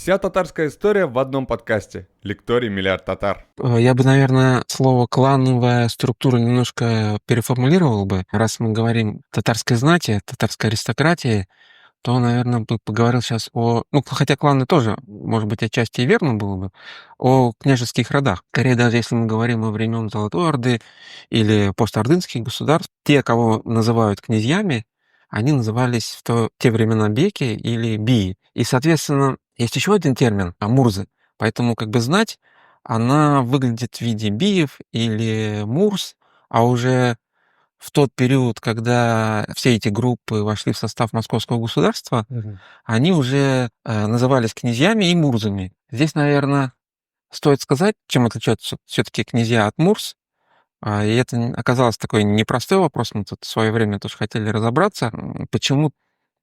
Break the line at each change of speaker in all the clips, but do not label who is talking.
Вся татарская история в одном подкасте. Лекторий «Миллиард татар».
Я бы, наверное, слово «клановая структура» немножко переформулировал бы. Раз мы говорим татарской знати, татарской аристократии, то, наверное, бы поговорил сейчас о... Ну, хотя кланы тоже, может быть, отчасти и верно было бы, о княжеских родах. Скорее, даже если мы говорим о времен Золотой Орды или постордынских государств, те, кого называют князьями, они назывались те времена беки или бии. И, соответственно, есть еще один термин — мурзы. Поэтому как бы знать, она выглядит в виде биев или мурс, а уже в тот период, когда все эти группы вошли в состав московского государства, они уже назывались князьями и мурзами. Здесь, наверное, стоит сказать, чем отличаются все-таки князья от мурс. И это оказалось такой непростой вопрос. Мы тут в свое время тоже хотели разобраться. Почему?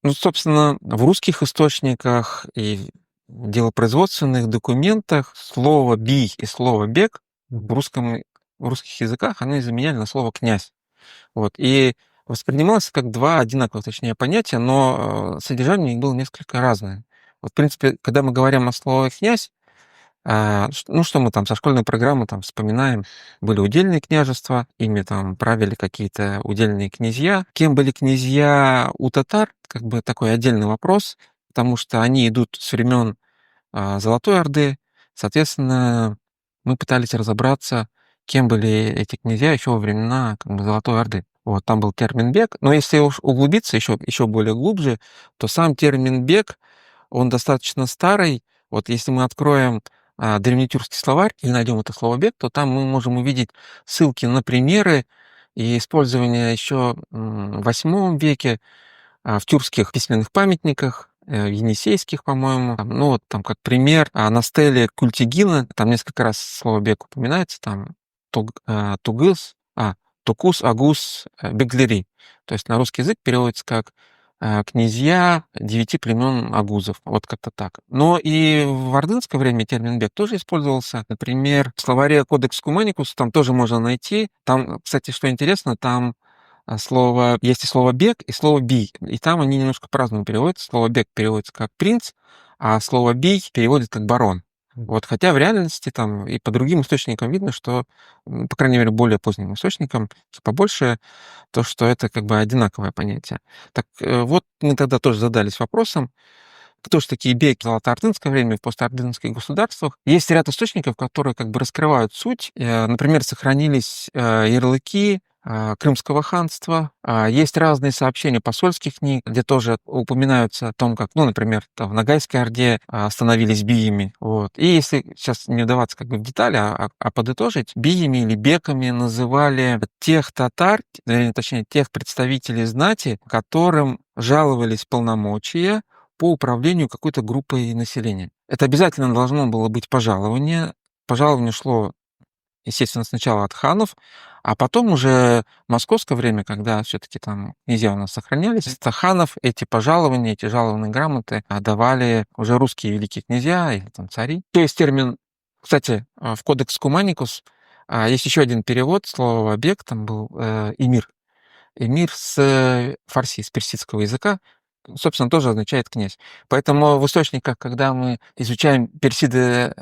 Ну, собственно, в русских источниках и в делопроизводственных документах слово «бий» и слово «бег в русских языках они заменяли на слово «князь». Вот. И воспринималось как два одинаковых, точнее, понятия, но содержание их было несколько разное. Вот, в принципе, когда мы говорим о слове «князь», ну, что мы там со школьной программы там вспоминаем, были удельные княжества, ими там правили какие-то удельные князья. Кем были князья у татар, как бы такой отдельный вопрос, потому что они идут с времен Золотой Орды. Соответственно, мы пытались разобраться, кем были эти князья еще во времена как бы, Золотой Орды. Вот, там был термин «бег». Но если уж углубиться еще более глубже, то сам термин «бег», он достаточно старый. Вот если мы откроем древнетюркский словарь и найдем это слово «бег», то там мы можем увидеть ссылки на примеры и использование еще в VIII веке в тюркских письменных памятниках, енисейских, по-моему. Ну вот там как пример, на стеле Культигина, там несколько раз слово «бег» упоминается, там Тугыс, Тукус, Агус, Беглери. То есть на русский язык переводится как князья 9 племен агузов. Вот как-то так. Но и в ордынское время термин «бег» тоже использовался. Например, в словаре «Кодекс Куманикус» там тоже можно найти. Там, кстати, что интересно, там есть и слово «бег», и слово «бий». И там они немножко по-разному переводятся. Слово «бег» переводится как «принц», а слово «бий» переводится как «барон». Вот, хотя в реальности там и по другим источникам видно, что, по крайней мере, более поздним источникам, побольше, то, что это как бы одинаковое понятие. Так вот, мы тогда тоже задались вопросом, кто же такие беки в золотоордынское время и в постордынских государствах. Есть ряд источников, которые как бы раскрывают суть. Например, сохранились ярлыки Крымского ханства. Есть разные сообщения посольских книг, где тоже упоминаются о том, как, ну, например, там, в Ногайской Орде становились биями. Вот. И если сейчас не вдаваться как бы в детали, а подытожить, биями или беками называли тех татар, точнее, тех представителей знати, которым жаловались полномочия по управлению какой-то группой населения. Это обязательно должно было быть пожалование. Пожалование шло, естественно, сначала от ханов, а потом уже в московское время, когда все-таки там князья у нас сохранялись, вместо ханов эти пожалования, эти жалованные грамоты давали уже русские великие князья или там цари. То есть термин, кстати, в Кодекс Куманикус есть еще один перевод слова «бег», там был «эмир». Эмир с фарси, с персидского языка, собственно, тоже означает «князь». Поэтому в источниках, когда мы изучаем персидские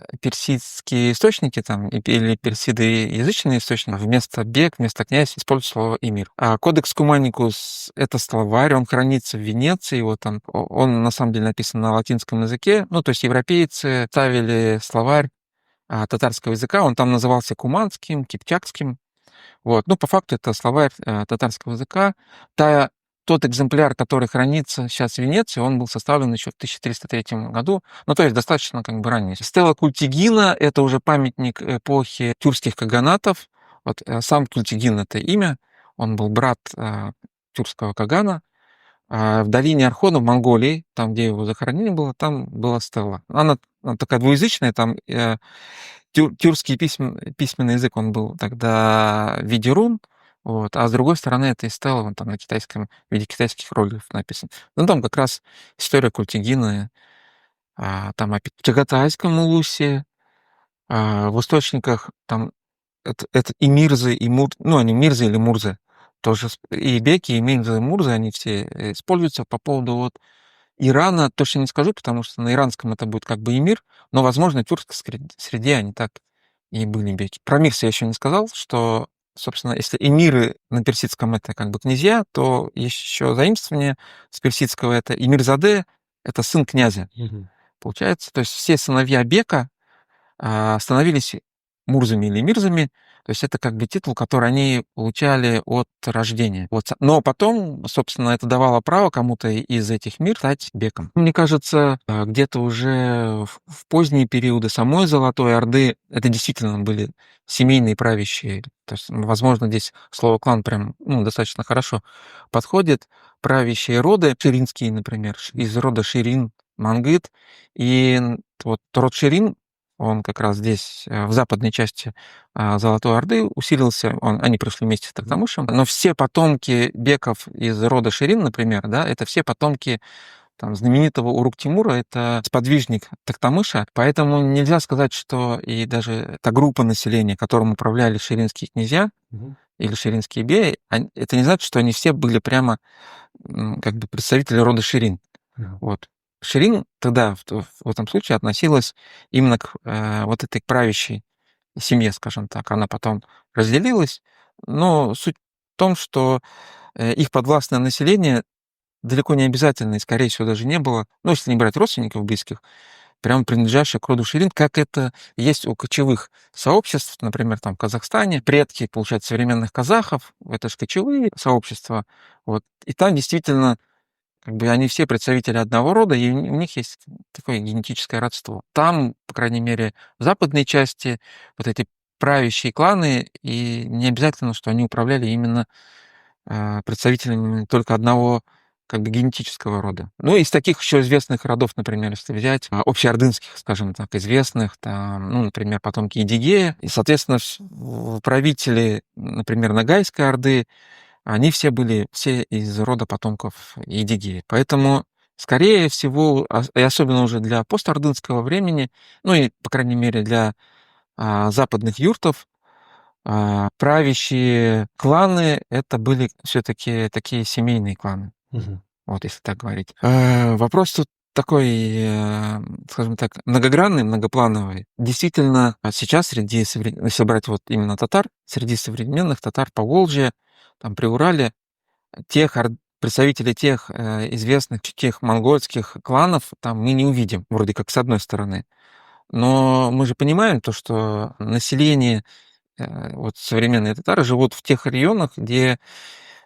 источники там, или персидоязычные источники, вместо «бег», вместо «князь» используют слово «эмир». А Кодекс Куманикус — это словарь, он хранится в Венеции, вот там, он на самом деле написан на латинском языке, ну, то есть европейцы ставили словарь татарского языка, он там назывался куманским, кипчакским. Вот. Ну, по факту это словарь татарского языка. Тот экземпляр, который хранится сейчас в Венеции, он был составлен еще в 1303 году, ну, то есть достаточно как бы ранее. Стела Культигина — это уже памятник эпохи тюркских каганатов. Вот сам Культигин — это имя, он был брат тюркского кагана. В долине Архона, в Монголии, там, где его захоронение было, там была стела. Она такая двуязычная, там тюркский письменный язык, он был тогда в виде рун, вот, а с другой стороны это и стела, он там на китайском, в виде китайских иероглифов написан. Ну, там как раз история Культигина, там о Чагатайском улусе, в источниках там это и Мирзы, и ну, они Мирзы или Мурзы, тоже и беки, и Мирзы, и Мурзы, они все используются по поводу вот Ирана точно не скажу, потому что на иранском это будет как бы эмир, но, возможно, в тюркской среде они так и были беки. Про мирс я еще не сказал, что, собственно, если эмиры на персидском это как бы князья, то еще заимствование с персидского это эмирзаде, это сын князя, получается. То есть все сыновья бека становились мурзами или мирзами, то есть это как бы титул, который они получали от рождения. Вот. Но потом, собственно, это давало право кому-то из этих мир стать беком. Мне кажется, где-то уже в поздние периоды самой Золотой Орды это действительно были семейные правящие. То есть, возможно, здесь слово клан прям достаточно хорошо подходит. Правящие роды, ширинские, например, из рода Ширин, Мангыт. И вот род Ширин, он как раз здесь, в западной части Золотой Орды усилился, они пришли вместе с Токтамышем, но все потомки беков из рода Ширин, например, да, это все потомки там, знаменитого Урук-Тимура, это сподвижник Токтамыша, поэтому нельзя сказать, что и даже та группа населения, которым управляли ширинские князья или ширинские беи, это не значит, что они все были прямо как бы представители рода Ширин. Вот. Ширин тогда в этом случае относилась именно к вот этой правящей семье, скажем так. Она потом разделилась, но суть в том, что их подвластное население далеко не обязательно, и, скорее всего, даже не было, ну, если не брать родственников близких, прямо принадлежащих к роду Ширин, как это есть у кочевых сообществ, например, там в Казахстане, предки, получается, современных казахов, это же кочевые сообщества, вот, и там действительно как бы они все представители одного рода, и у них есть такое генетическое родство. Там, по крайней мере, в западной части вот эти правящие кланы, и не обязательно, что они управляли именно представителями только одного как бы генетического рода. Ну, из таких еще известных родов, например, если взять общеордынских, скажем так, известных, там, ну, например, потомки Едигея, и, соответственно, правители, например, Ногайской Орды, они все были все из рода потомков Едигеи. Поэтому, скорее всего, и особенно уже для постордынского времени, ну и, по крайней мере, для западных юртов, правящие кланы это были все-таки такие семейные кланы. Вот если так говорить. Вопрос тут такой, скажем так, многогранный, многоплановый. Действительно, сейчас если брать вот именно татар, среди современных татар по Волжье, там при Урале, представителей тех известных, тех монгольских кланов там мы не увидим, вроде как с одной стороны. Но мы же понимаем то, что население, вот современные татары живут в тех районах, где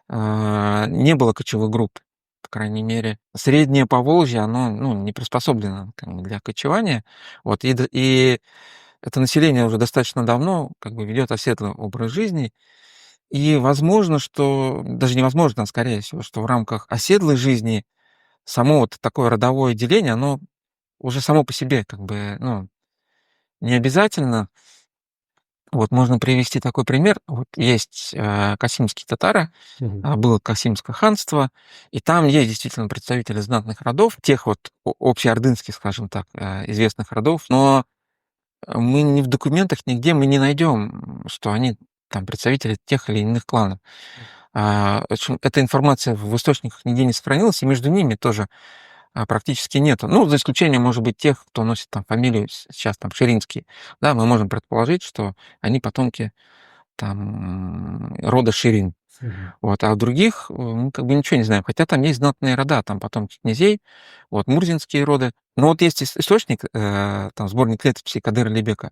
не было кочевых групп, по крайней мере. Среднее Поволжье, оно не приспособлено как бы для кочевания. Вот, и это население уже достаточно давно как бы ведет оседлый образ жизни. И возможно, что, даже невозможно, а скорее всего, что в рамках оседлой жизни само вот такое родовое деление, оно уже само по себе как бы, не обязательно. Вот можно привести такой пример. Вот есть касимские татары, было Касимское ханство, и там есть действительно представители знатных родов, тех вот общеордынских, скажем так, известных родов, но мы ни в документах нигде мы не найдем, что они там представители тех или иных кланов. В общем, эта информация в источниках нигде не сохранилась, и между ними тоже практически нету. Ну, за исключением, может быть, тех, кто носит там фамилию сейчас там Ширинский. Да, мы можем предположить, что они потомки там рода Ширин. Вот, а у других мы как бы ничего не знаем. Хотя там есть знатные рода, там потомки князей, вот, мурзинские роды. Но вот есть источник, там сборник летописей Кадыра Лебека.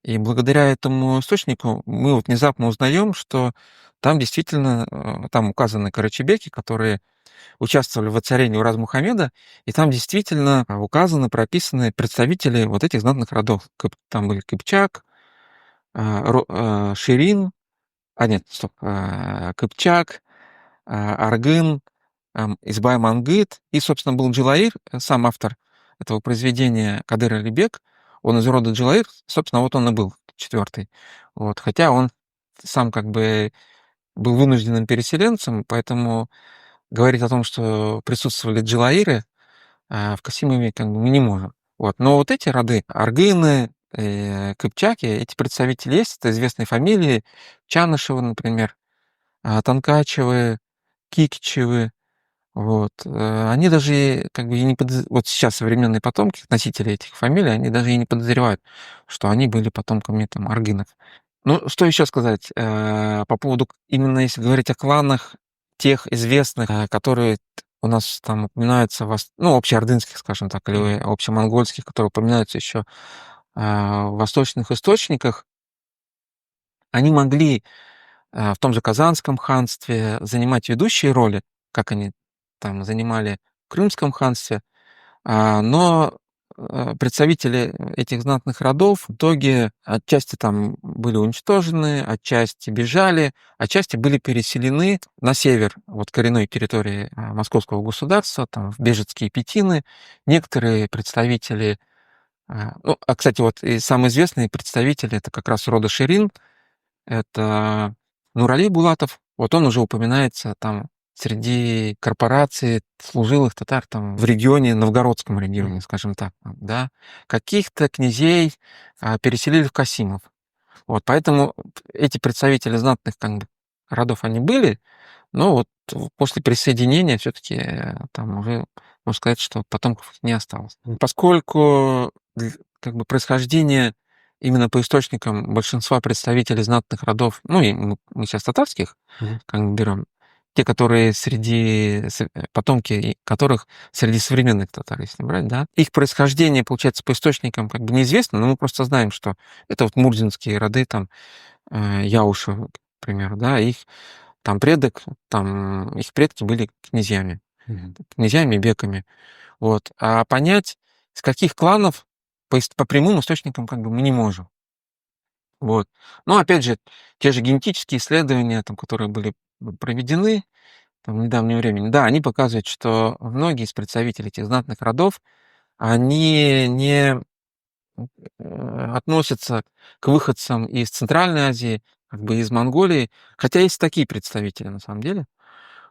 И благодаря этому источнику мы вот внезапно узнаем, что там действительно там указаны карачебеки, которые участвовали в воцарении Ураз-Мухаммеда, и там действительно указаны, прописаны представители вот этих знатных родов. Там были Кыпчак, Ширин, нет, стоп, Кыпчак, Аргын, Избай-Мангыт, и, собственно, был Джилаир, сам автор этого произведения Кадыр Алибек, он из рода Джилаир, собственно, вот он и был четвертый. Вот, хотя он сам как бы был вынужденным переселенцем, поэтому говорить о том, что присутствовали джилаиры в Касимове, как бы мы не можем. Вот. Но вот эти роды, аргыны, кыпчаки, эти представители есть, это известные фамилии, Чанышевы, например, Танкачевы, Кикичевы, Вот. Они даже как бы и не вот сейчас современные потомки, носители этих фамилий, они даже и не подозревают, что они были потомками там аргынов. Ну, что еще сказать по поводу, именно если говорить о кланах тех известных, которые у нас там упоминаются, ну, общеордынских, скажем так, или общемонгольских, которые упоминаются еще в восточных источниках, они могли в том же Казанском ханстве занимать ведущие роли, как они там занимали в Крымском ханстве, но представители этих знатных родов в итоге отчасти там были уничтожены, отчасти бежали, отчасти были переселены на север вот коренной территории Московского государства, там в Бежецкие Пятины. Некоторые представители, ну, кстати, вот и самые известные представители это как раз рода Ширин, это Нурали Булатов. Вот он уже упоминается там среди корпораций служилых татар там в регионе, Новгородском регионе, скажем так, да. Каких-то князей переселили в Касимов. Вот, поэтому эти представители знатных как бы родов, они были, но вот после присоединения все-таки там уже, можно сказать, что потомков не осталось. Поскольку как бы происхождение именно по источникам большинства представителей знатных родов, ну и мы сейчас татарских как бы берем, те, которые потомки которых среди современных татар, если брать, да, их происхождение, получается, по источникам как бы неизвестно, но мы просто знаем, что это вот мурзинские роды, там, Яушев, к примеру, да, их там предок, там их предки были князьями, князьями, беками, вот. А понять, с каких кланов по прямым источникам как бы мы не можем. Вот. Но опять же, те же генетические исследования, там, которые были проведены там, в недавнее время, да, они показывают, что многие из представителей этих знатных родов, они не относятся к выходцам из Центральной Азии, как бы из Монголии, хотя есть такие представители на самом деле.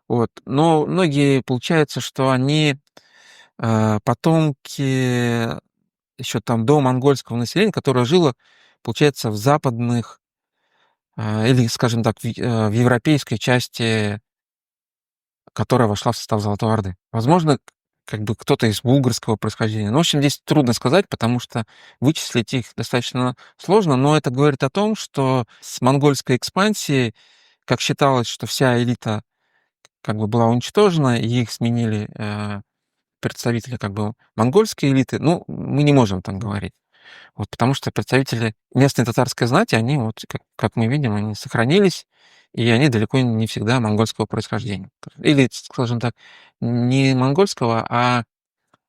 Вот. Но многие, получается, что они потомки еще там до монгольского населения, которое жило, получается, в западных или, скажем так, в европейской части, которая вошла в состав Золотой Орды. Возможно, как бы кто-то из булгарского происхождения. Ну, в общем, здесь трудно сказать, потому что вычислить их достаточно сложно, но это говорит о том, что с монгольской экспансией, как считалось, что вся элита как бы была уничтожена, и их сменили представители как бы монгольской элиты, ну, мы не можем там говорить. Вот, потому что представители местной татарской знати, они вот, как мы видим, они сохранились, и они далеко не всегда монгольского происхождения. Или, скажем так, не монгольского, а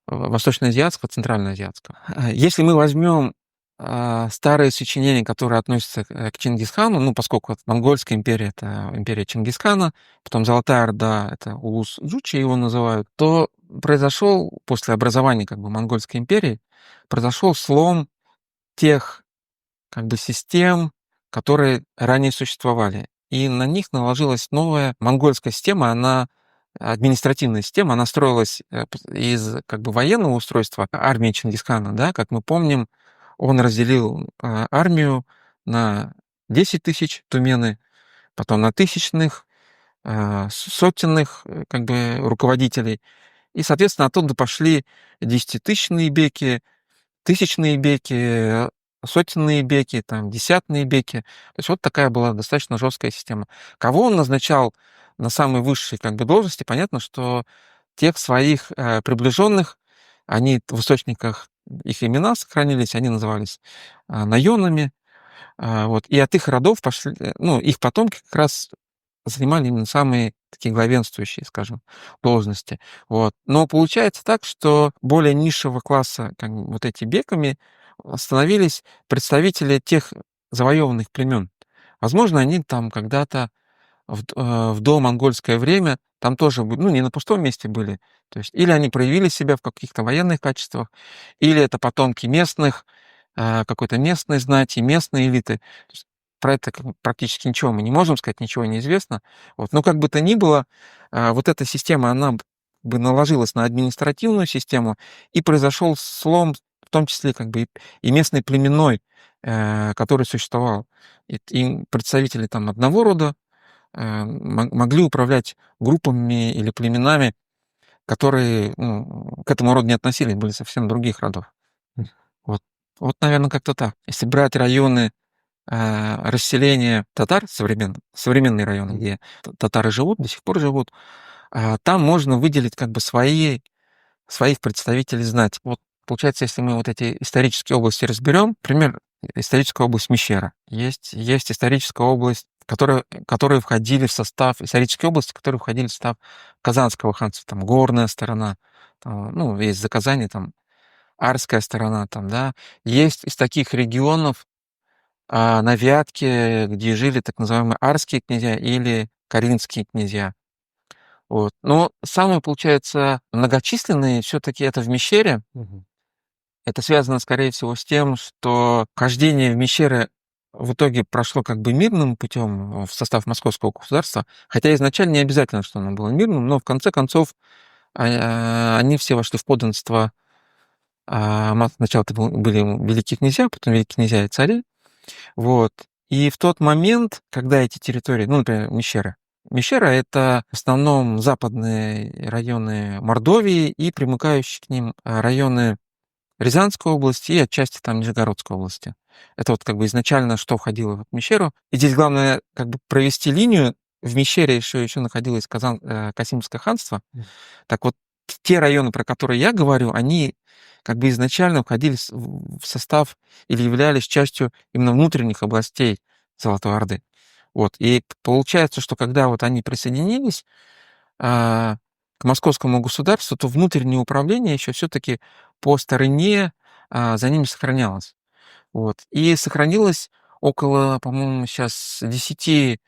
восточноазиатского, центральноазиатского. Если мы возьмем старые сочинения, которые относятся к Чингисхану, ну, поскольку Монгольская империя — это империя Чингисхана, потом Золотая Орда — это Улус Джучи его называют, то произошел после образования как бы Монгольской империи, произошел слом тех как бы систем, которые ранее существовали. И на них наложилась новая монгольская система, она административная система, она строилась из как бы военного устройства армии Чингисхана, да, как мы помним, он разделил армию на 10 тысяч тумены, потом на тысячных, сотенных как бы руководителей. И, соответственно, оттуда пошли десятитысячные беки, тысячные беки, сотенные беки, там, десятные беки. То есть вот такая была достаточно жесткая система. Кого он назначал на самые высшие как бы, должности, понятно, что тех своих приближенных, они в источниках, их имена сохранились, они назывались наёнами, вот, и от их родов пошли, ну, их потомки как раз занимали именно самые такие главенствующие, скажем, должности. Вот. Но получается так, что более низшего класса, как бы, вот эти беками, становились представители тех завоеванных племен. Возможно, они там когда-то в домонгольское время там тоже, ну, не на пустом месте были. То есть или они проявили себя в каких-то военных качествах, или это потомки местных, какой-то местной знати, местной элиты. То есть про это практически ничего мы не можем сказать, ничего не известно. Вот. Но как бы то ни было, вот эта система, она бы наложилась на административную систему, и произошел слом, в том числе как бы и местной племенной, который существовал. И представители там одного рода могли управлять группами или племенами которые к этому роду не относились, были совсем других родов. Вот, вот, наверное, как-то так. Если брать районы расселения татар, современные районы, где татары живут, до сих пор живут, там можно выделить как бы своих представителей знати. Вот получается, если мы вот эти исторические области разберем, например, историческая область Мещера. Есть историческая область, которые входили в состав, исторические области, которые входили в состав Казанского ханства, там горная сторона, там, есть заказания, там Арская сторона, там, да. Есть из таких регионов на Вятке, где жили так называемые арские князья или карелинские князья. Вот. Но самые, получается, многочисленные все-таки это в Мещере. Это связано, скорее всего, с тем, что хождение в Мещеры в итоге прошло как бы мирным путем в состав Московского государства, хотя изначально не обязательно, что оно было мирным, но в конце концов они все вошли в подданство. Сначала это были великие князья, потом великие князья и цари. Вот. И в тот момент, когда эти территории, например, Мещера. Мещера — это в основном западные районы Мордовии и примыкающие к ним районы Рязанской области и отчасти там Нижегородской области. Это вот как бы изначально что входило в Мещеру. И здесь главное как бы провести линию. В Мещере еще находилось Касимское ханство. Так вот, те районы, про которые я говорю, они как бы изначально входили в состав или являлись частью именно внутренних областей Золотой Орды. Вот. И получается, что когда вот они присоединились к московскому государству, то внутреннее управление еще все-таки по стороне за ними сохранялось. Вот. И сохранилось около, по-моему, сейчас 10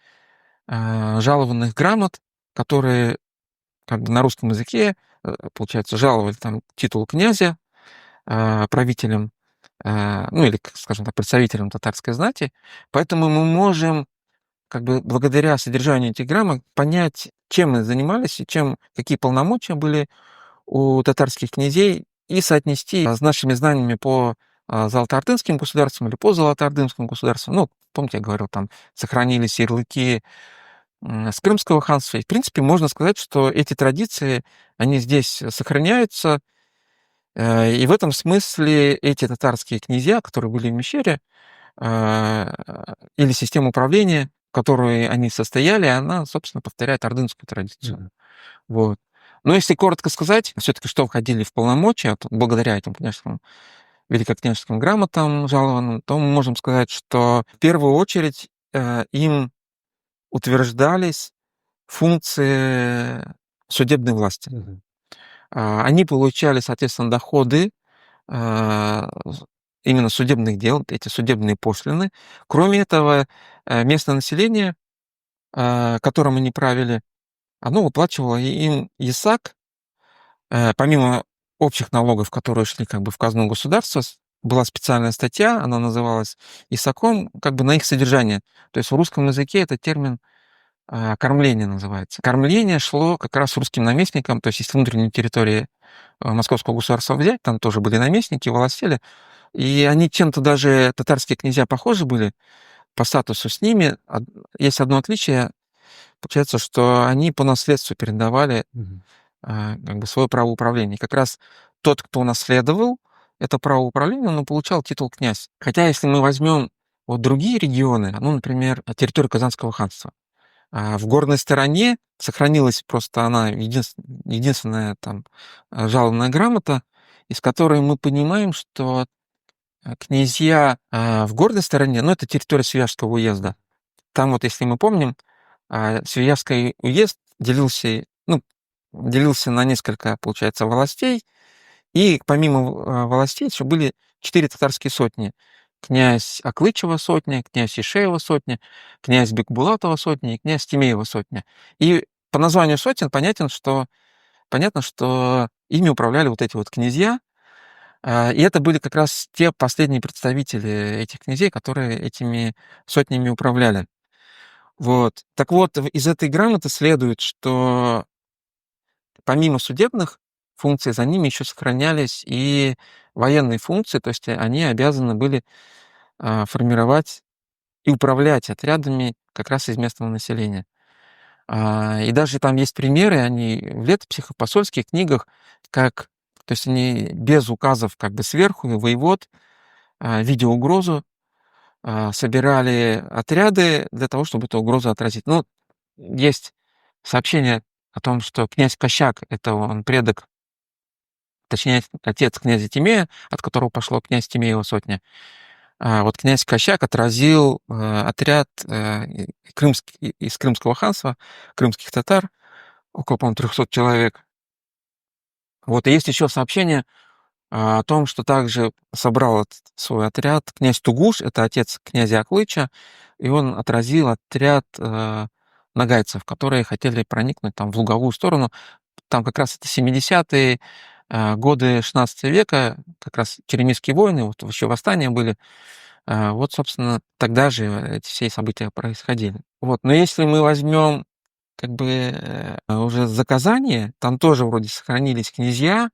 жалованных грамот, которые как бы на русском языке, получается, жаловали там титул князя правителям, или, скажем так, представителям татарской знати. Поэтому мы можем как бы благодаря содержанию этих грамот понять, чем мы занимались и какие полномочия были у татарских князей, и соотнести с нашими знаниями по золотоордынским государствам или по золотоордынскому государству. Помните, я говорил, там сохранились ярлыки с Крымского ханства. И, в принципе, можно сказать, что эти традиции, они здесь сохраняются. И в этом смысле эти татарские князья, которые были в Мещере, или система управления, в которой они состояли, она, собственно, повторяет ордынскую традицию. Вот. Но если коротко сказать, все-таки что входили в полномочия, благодаря этим великокняжеским грамотам жалованным, то мы можем сказать, что в первую очередь им утверждались функции судебной власти. Они получали, соответственно, доходы именно судебных дел, эти судебные пошлины. Кроме этого, местное население, которым они правили, оно выплачивало им ЕСАК, помимо общих налогов, которые шли как бы в казну государства, была специальная статья, она называлась ИСАКом, как бы на их содержание. То есть в русском языке этот термин кормление называется. Кормление шло как раз русским наместникам, то есть если внутренние территории Московского государства взять, там тоже были наместники, властели, и они чем-то даже, татарские князья, похожи были по статусу с ними. Есть одно отличие, получается, что они по наследству передавали как бы свое право управления. Как раз тот, кто наследовал это право управления, он получал титул князь. Хотя если мы возьмем вот другие регионы, например, территорию Казанского ханства, в горной стороне сохранилась просто она единственная там жалованная грамота, из которой мы понимаем, что князья в горной стороне, это территория Свияжского уезда. Там вот, если мы помним, Свияжский уезд делился на несколько, получается, властей, и помимо властей еще были 4 татарские сотни. Князь Аклычева сотня, князь Ишеева сотня, князь Бекбулатова сотня и князь Тимеева сотня. И по названию сотен понятно, что ими управляли вот эти вот князья, и это были как раз те последние представители этих князей, которые этими сотнями управляли. Вот. Так вот, из этой грамоты следует, что помимо судебных функций, за ними еще сохранялись и военные функции, то есть они обязаны были формировать и управлять отрядами как раз из местного населения. И даже там есть примеры, они в летописях и посольских книгах, как, то есть они без указов как бы сверху, воевод, видя угрозу, собирали отряды для того, чтобы эту угрозу отразить. Ну, есть сообщение о том, что князь Кощак — это он предок, точнее, отец князя Тимея, от которого пошло князь Тимеева сотня. Вот князь Кощак отразил отряд из Крымского ханства, крымских татар, около, по-моему, 300 человек. Вот, и есть еще сообщение о том, что также собрал этот свой отряд князь Тугуш, это отец князя Аклыча, и он отразил отряд нагайцев, которые хотели проникнуть там в луговую сторону. Там как раз это 70-е годы 16 века, как раз черемисские войны, вот еще восстания были. Вот, собственно, тогда же эти все события происходили. Вот. Но если мы возьмем как бы уже заказание, там тоже вроде сохранились князья,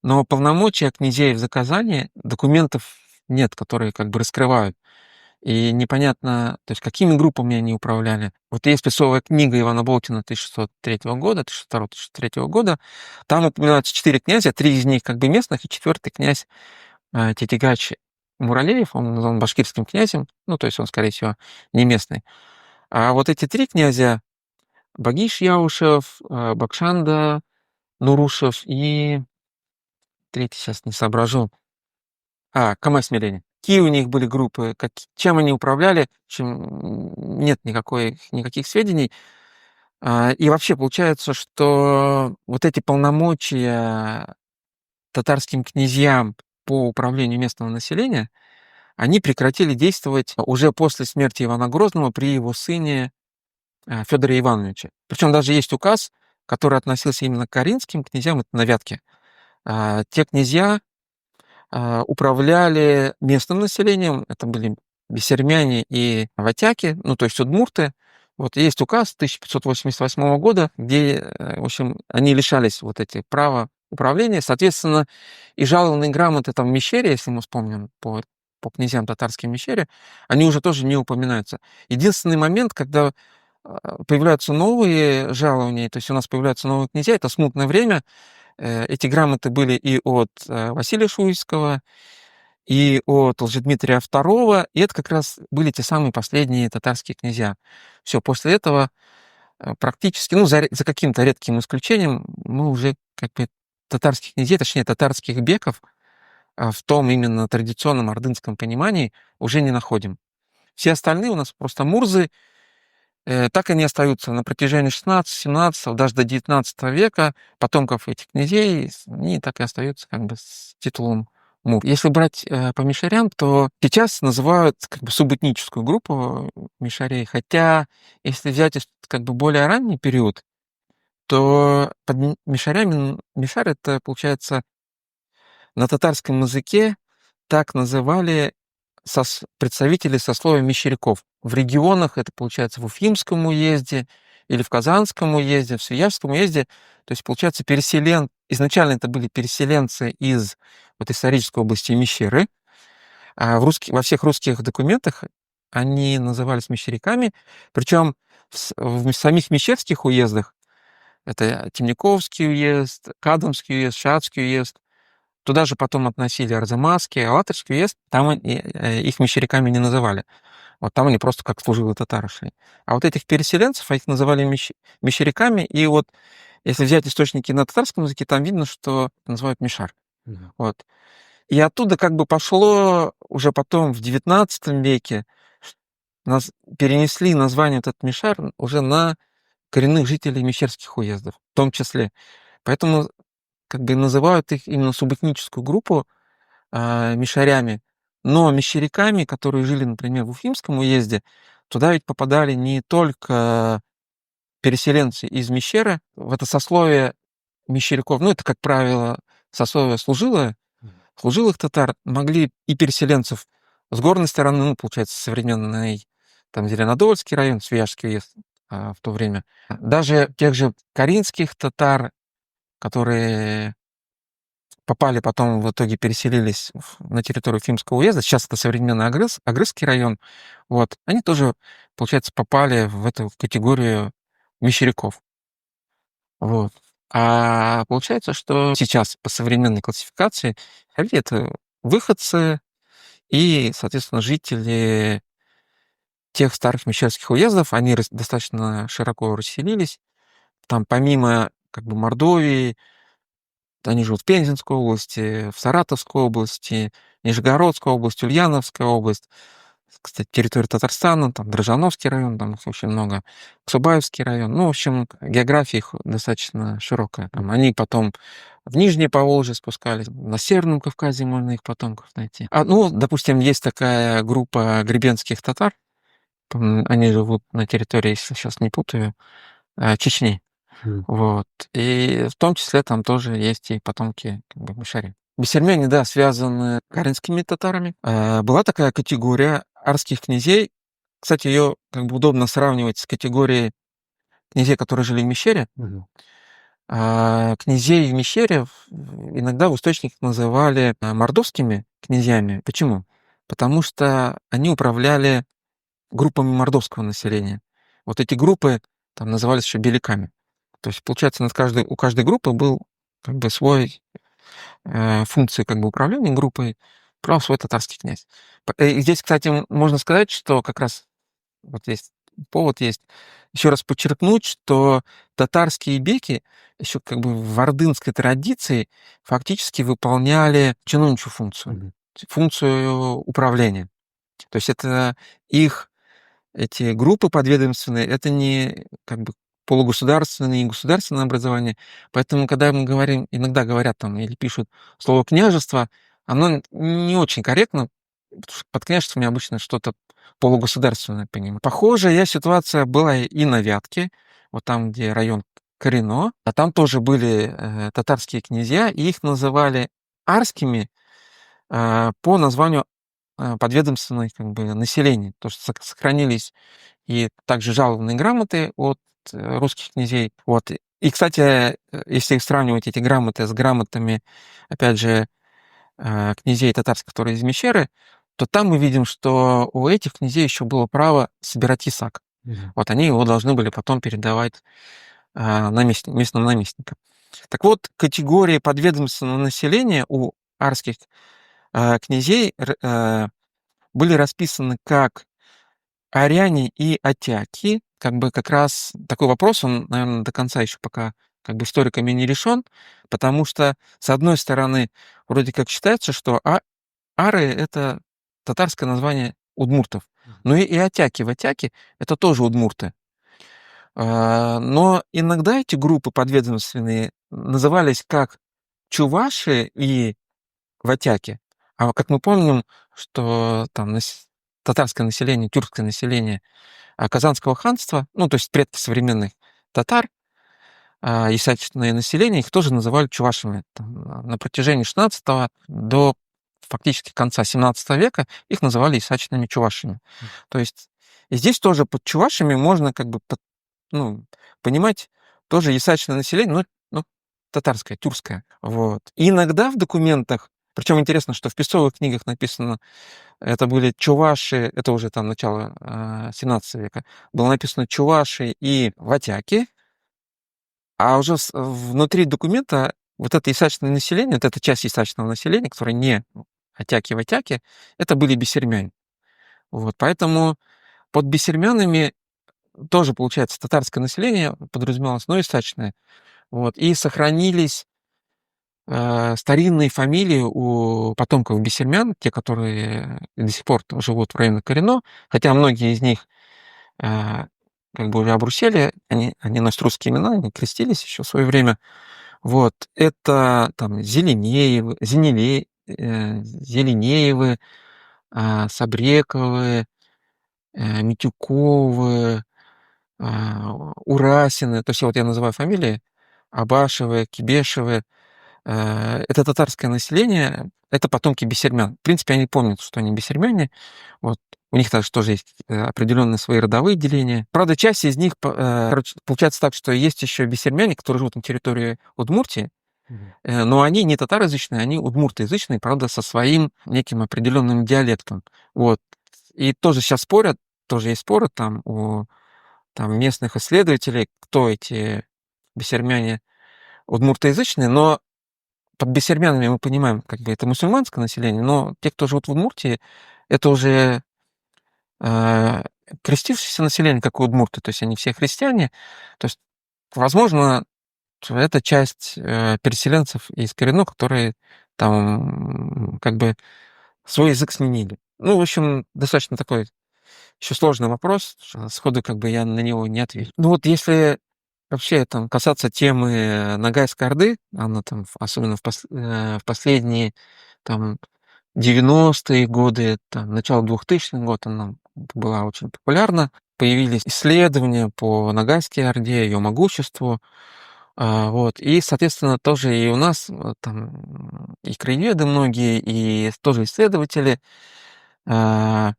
но полномочия князей в заказании, документов нет, которые как бы раскрывают. И непонятно, то есть какими группами они управляли. Вот есть песовая книга Ивана Болтина 1603 года, 1602-1603 года. Там упоминаются 4 князя, 3 из них как бы местных, и 4-й князь Тетигач Муралеев, он назван башкирским князем, ну, то есть он, скорее всего, не местный. А вот эти 3 князя, Багиш Яушев, Бакшанда Нурушев и третий сейчас не соображу. Камай Смирение. Какие у них были группы, чем они управляли, чем нет никаких сведений. И вообще получается, что вот эти полномочия татарским князьям по управлению местного населения, они прекратили действовать уже после смерти Ивана Грозного при его сыне Федоре Ивановиче. Причем даже есть указ, который относился именно к каринским князьям, это на Вятке. Те князья управляли местным населением, это были бессермяне и ватяки, ну, то есть удмурты. Вот есть указ 1588 года, где, в общем, они лишались вот этих права управления. Соответственно, и жалованные грамоты там в Мещере, если мы вспомним по князьям татарским Мещере, они уже тоже не упоминаются. Единственный момент, когда появляются новые жалования, то есть у нас появляются новые князья, это смутное время. Эти грамоты были и от Василия Шуйского, и от Лжедмитрия II, и это как раз были те самые последние татарские князья. Все, после этого практически, ну, за каким-то редким исключением, мы уже как бы татарских князей, точнее, татарских беков в том именно традиционном ордынском понимании уже не находим. Все остальные у нас просто мурзы, так они остаются на протяжении 16-17, даже до 19 века. Потомков этих князей, они так и остаются как бы с титулом мур. Если брать по мишарям, то сейчас называют как бы субэтническую группу мишарей, хотя если взять как бы более ранний период, то под мишарями, мишар — это, получается, на татарском языке так называли представителей сословия мещеряков. В регионах это, получается, в Уфимском уезде или в Казанском уезде, в Свияжском уезде. То есть, получается, изначально это были переселенцы из вот исторической области Мещеры, а во всех русских документах они назывались мещеряками, причем в самих мещерских уездах, это Темниковский уезд, Кадамский уезд, Шацкий уезд, туда же потом относили Арзамасский, Алатырский уезд, там их мещеряками не называли. Вот там они просто как служилые татары шли. А вот этих переселенцев, их называли мещеряками, и вот если взять источники на татарском языке, там видно, что называют мишар. Вот. И оттуда как бы пошло уже потом в XIX веке, перенесли название этот мишар уже на коренных жителей мещерских уездов в том числе. Поэтому как бы называют их именно субэтническую группу мишарями, но мещеряками, которые жили, например, в Уфимском уезде, туда ведь попадали не только переселенцы из Мещеры, в это сословие мещеряков, ну, это, как правило, сословие служилых татар, могли и переселенцев с горной стороны, ну, получается, современный там Зеленодольский район, Свияжский уезд в то время, даже тех же каринских татар, которые попали потом, в итоге переселились на территорию Уфимского уезда, сейчас это современный Агрызский район, вот, они тоже, получается, попали в эту категорию мещеряков. Вот. А получается, что сейчас по современной классификации это выходцы и, соответственно, жители тех старых мещерских уездов, они достаточно широко расселились. Там помимо как бы Мордовии, они живут в Пензенской области, в Саратовской области, Нижегородской области, Ульяновская область. Кстати, территория Татарстана, там Дрожжановский район, там их очень много, Ксубаевский район. Ну, в общем, география их достаточно широкая. Там они потом в Нижнее Поволжье спускались, на Северном Кавказе можно их потомков найти. Ну, допустим, есть такая группа гребенских татар, они живут на территории, если сейчас не путаю, Чечни. Вот. И в том числе там тоже есть и потомки как бы мишари. Бессермене, да, связаны с карельскими татарами. Была такая категория арских князей. Кстати, ее как бы удобно сравнивать с категорией князей, которые жили в Мещере. Князей в Мещере иногда в источниках называли мордовскими князьями. Почему? Потому что они управляли группами мордовского населения. Вот эти группы там назывались еще беляками. То есть, получается, у каждой группы был как бы свой функции как бы управления группой, брал свой татарский князь. И здесь, кстати, можно сказать, что как раз вот есть повод есть еще раз подчеркнуть, что татарские беки еще как бы в ордынской традиции фактически выполняли чиновничью функцию, функцию управления. То есть это эти группы подведомственные, это не как бы полугосударственное и государственное образование. Поэтому, когда мы говорим, иногда говорят там или пишут слово «княжество», оно не очень корректно, потому что под княжеством я обычно что-то полугосударственное понимаю. Похожая ситуация была и на Вятке, вот там, где район Корено, а там тоже были татарские князья, и их называли арскими по названию подведомственных как бы населения, то что сохранились и также жалобные грамоты от русских князей. Вот. И, кстати, если сравнивать эти грамоты с грамотами, опять же, князей татарских, которые из Мещеры, то там мы видим, что у этих князей еще было право собирать ясак. Вот они его должны были потом передавать местным наместникам. Так вот, категории подведомственного населения у арских князей были расписаны как аряне и атяки. Как бы как раз такой вопрос, он, наверное, до конца еще пока как бы историками не решен, потому что, с одной стороны, вроде как считается, что ары — это татарское название удмуртов. Но и атяки в атяке — это тоже удмурты. Но иногда эти группы подведомственные назывались как чуваши и ватяки. А как мы помним, что там татарское население, тюркское население Казанского ханства, ну, то есть предки современных татар, и соответственно население, их тоже называли чувашами. На протяжении 16 до фактически конца 17 века их называли исачными чувашами. То есть и здесь тоже под чувашами можно как бы понимать тоже исачное население, но татарское, тюркское. Вот. И иногда в документах, причем интересно, что в песцовых книгах написано, это были чуваши, это уже там начало 17 века, было написано чуваши и ватяки, а уже внутри документа вот это исачное население, вот эта часть исачного населения, которая не атяки-ватяки, это были бессермяне. Вот, поэтому под бессермянами тоже, получается, татарское население подразумевалось, но исачное. Вот, и сохранились старинные фамилии у потомков бессермян, те, которые до сих пор живут в районе Корено, хотя многие из них как бы уже обрусели, они носят русские имена, они крестились еще в свое время. Вот, это там Зеленеевы, Сабрековы, Митюковы, Урасины, то есть вот я называю фамилии, Абашевы, Кибешевы, это татарское население, это потомки бессермян. В принципе, они помнят, что они бессермяне. Вот. У них даже тоже есть определенные свои родовые деления. Правда, часть из них, получается так, что есть еще бессермяне, которые живут на территории Удмуртии, но они не татароязычные, они удмуртоязычные, правда, со своим неким определенным диалектом. Вот. И тоже сейчас спорят, тоже есть споры там о там местных исследователей, кто эти бесермяне удмуртоязычные, но под бесермянами мы понимаем, как бы это мусульманское население, но те, кто живут в Удмуртии, это уже э, крестившееся население, как и удмурты, то есть они все христиане. То есть, возможно, это часть переселенцев из коренных, которые там как бы свой язык сменили. Ну, в общем, достаточно такой еще сложный вопрос, что сходу как бы я на него не отвечу. Ну вот если вообще там касаться темы Ногайской Орды, она там, особенно в последние там 90-е годы, там, начало 2000-х год, она была очень популярна. Появились исследования по Ногайской Орде, ее могуществу. Вот. И, соответственно, тоже и у нас там и краеведы многие, и тоже исследователи а,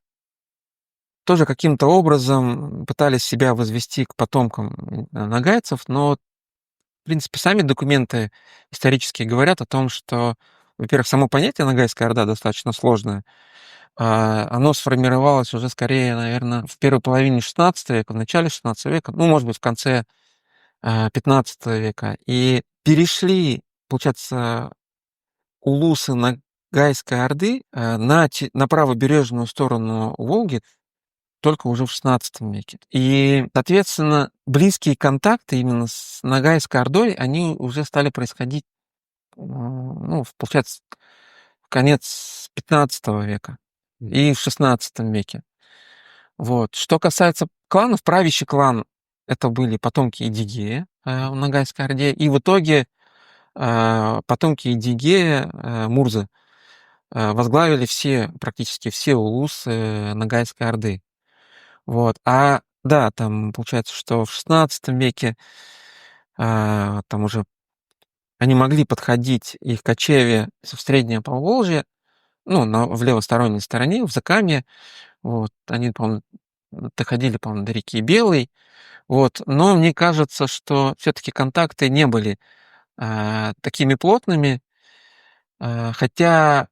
тоже каким-то образом пытались себя возвести к потомкам нагайцев, но, в принципе, сами документы исторические говорят о том, что, во-первых, само понятие Ногайская Орда достаточно сложное. Оно сформировалось уже скорее, наверное, в первой половине XVI века, в начале XVI века, ну, может быть, в конце XV века. И перешли, получается, улусы Ногайской Орды на правобережную сторону Волги только уже в XVI веке. И, соответственно, близкие контакты именно с Ногайской Ордой, они уже стали происходить, ну, получается, в конец XV века и в XVI веке. Вот. Что касается кланов, правящий клан — это были потомки Идигея в Ногайской Орде, и в итоге потомки Идигея, Мурзы, возглавили практически все улусы Ногайской Орды. Вот. Да, там получается, что в XVI веке там уже они могли подходить, их кочевья в Среднее Поволжье, ну, в левосторонней стороне, в Закамье. Вот. Они, по-моему, доходили, по-моему, до реки Белой. Вот. Но мне кажется, что все-таки контакты не были такими плотными, хотя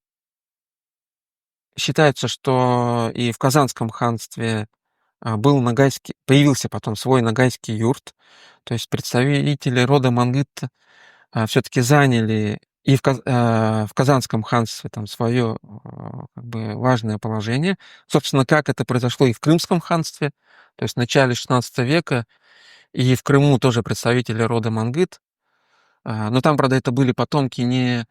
считается, что и в Казанском ханстве появился потом свой ногайский юрт, то есть представители рода Мангыт все-таки заняли и в Казанском ханстве там свое как бы важное положение. Собственно, как это произошло и в Крымском ханстве, то есть в начале XVI века, и в Крыму тоже представители рода Мангыт. Но там, правда, это были потомки не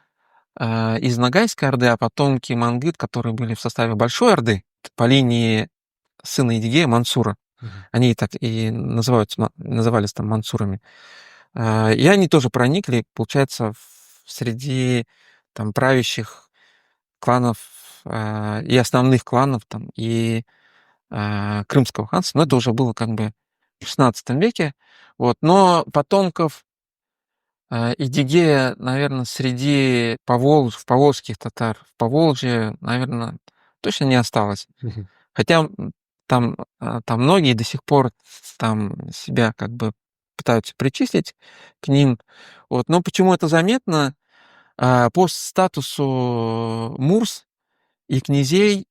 из Ногайской Орды, а потомки Мангыт, которые были в составе Большой Орды по линии сына Идигея Мансура. Они так и назывались там мансурами. И они тоже проникли, получается, среди там правящих кланов и основных кланов там, и Крымского ханства. Но это уже было как бы в XVI веке. Вот. Но потомков Идигея, наверное, среди поволжских татар в Поволжье, наверное, точно не осталось. Хотя там многие до сих пор там себя как бы пытаются причислить к ним. Вот. Но почему это заметно? По статусу Мурс и князей,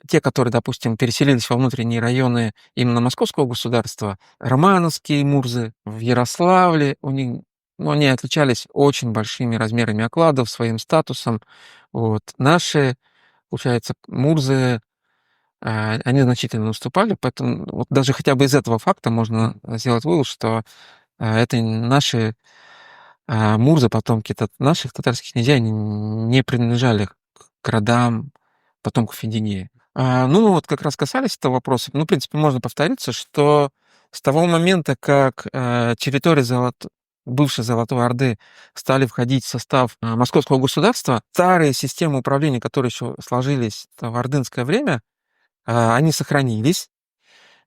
те, которые, допустим, переселились во внутренние районы именно Московского государства, романовские Мурзы в Ярославле, у них, ну, они отличались очень большими размерами окладов, своим статусом. Вот. Наши, получается, Мурзы, они значительно уступали, поэтому вот даже хотя бы из этого факта можно сделать вывод, что это наши Мурзы, потомки наших татарских князей, они не принадлежали к родам потомков Идигея. Ну, вот как раз касались этого вопроса, ну, в принципе, можно повториться, что с того момента, как территории бывшей Золотой Орды стали входить в состав Московского государства, старые системы управления, которые еще сложились в ордынское время, они сохранились,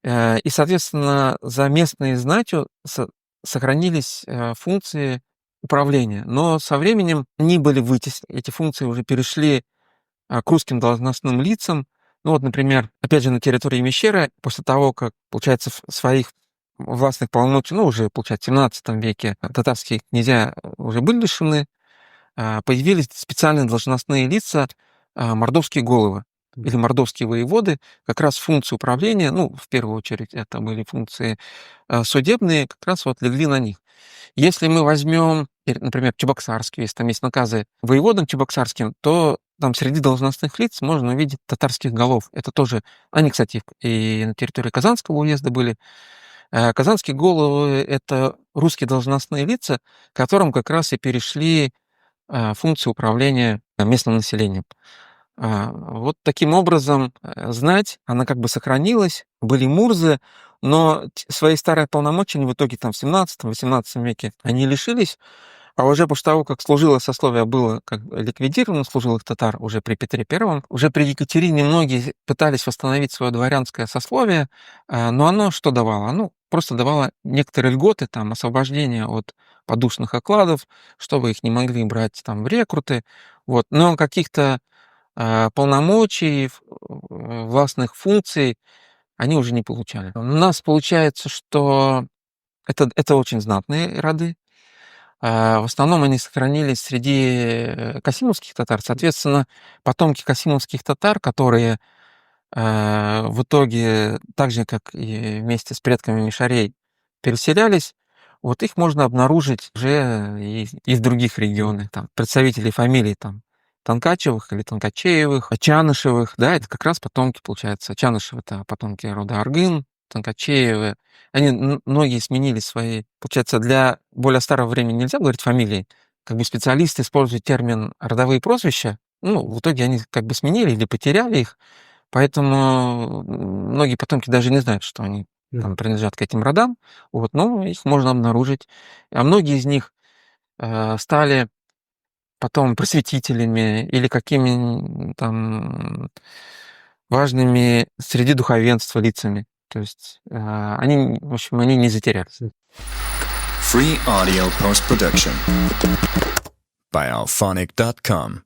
и, соответственно, за местной знатью сохранились функции управления. Но со временем они были вытеснены, эти функции уже перешли к русским должностным лицам. Ну вот, например, опять же, на территории Мещеры, после того, как, получается, своих властных полномочий, ну, уже, получается, в XVII веке татарские князья уже были лишены, появились специальные должностные лица, мордовские головы. или мордовские воеводы, как раз функции управления, ну, в первую очередь, это были функции судебные, как раз вот легли на них. Если мы возьмем, например, чебоксарский, если там есть наказы воеводам чебоксарским, то там среди должностных лиц можно увидеть татарских голов. Это тоже... Они, кстати, и на территории Казанского уезда были. Казанские головы — это русские должностные лица, которым как раз и перешли функции управления местным населением. Вот таким образом знать, она как бы сохранилась, были мурзы, но свои старые полномочия в итоге там в 17-18 веке они лишились, а уже после того, как служилое сословие было как бы ликвидировано, служилых татар уже при Петре Первом, уже при Екатерине многие пытались восстановить свое дворянское сословие, но оно что давало? Оно просто давало некоторые льготы, там, освобождение от подушных окладов, чтобы их не могли брать там в рекруты, вот. Но каких-то полномочий, властных функций они уже не получали. У нас получается, что это очень знатные роды. В основном они сохранились среди касимовских татар. Соответственно, потомки касимовских татар, которые в итоге, так же, как и вместе с предками мишарей, переселялись, вот их можно обнаружить уже и в других регионах. Там, представители фамилий там, Танкачевых или Танкачеевых, Чанышевых, да, это как раз потомки, получается. Чанышевы — это потомки рода Аргын, Танкачеевы. Они многие сменили свои... Получается, для более старого времени нельзя говорить фамилии. Как бы специалисты используют термин «родовые прозвища». Ну, в итоге они как бы сменили или потеряли их. Поэтому многие потомки даже не знают, что они там принадлежат к этим родам. Вот, но их можно обнаружить. А многие из них стали потом просветителями или какими там важными среди духовенства лицами. То есть они, в общем, они не затерялись.
Free audio post-production by alphonic.com